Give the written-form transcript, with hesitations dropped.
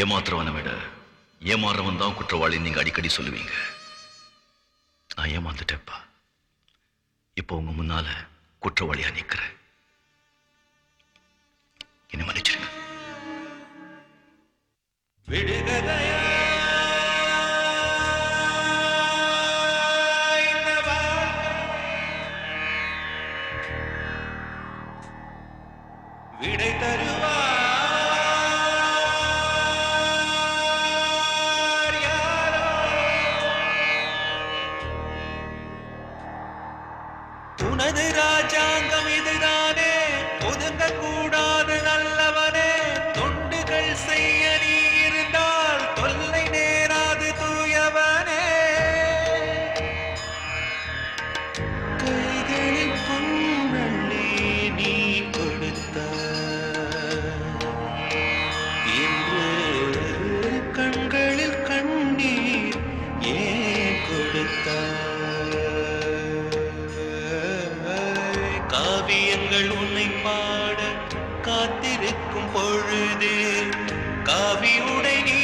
ஏமாத்துறவனை விட ஏமாறவன் தான் குற்றவாளி நீங்க அடிக்கடி சொல்லுவீங்க. நான் ஏமாந்துட்டேப்பா. இப்போ உங்க முன்னால குற்றவாளியா நிக்கிறேன். என்ன மன்னிச்சிருங்க. விடுகதையா விடை தருவார் யாரோ. துனது ராஜாங்கம் இதுதானே, ஒதுங்க கூடாது நல்லவனே. தொண்டுகள் செய்ய நீ இருந்தால் தொல்லை நேராது தூயவனே. கைகளில் பொன்னள்ளி நீ இன்று கண்களில் கண்ணீர் ஏன் கொடுத்தாய்? காவியங்கள் உன்னை பாட காத்திருக்கும் பொழுது காவி உடை நீ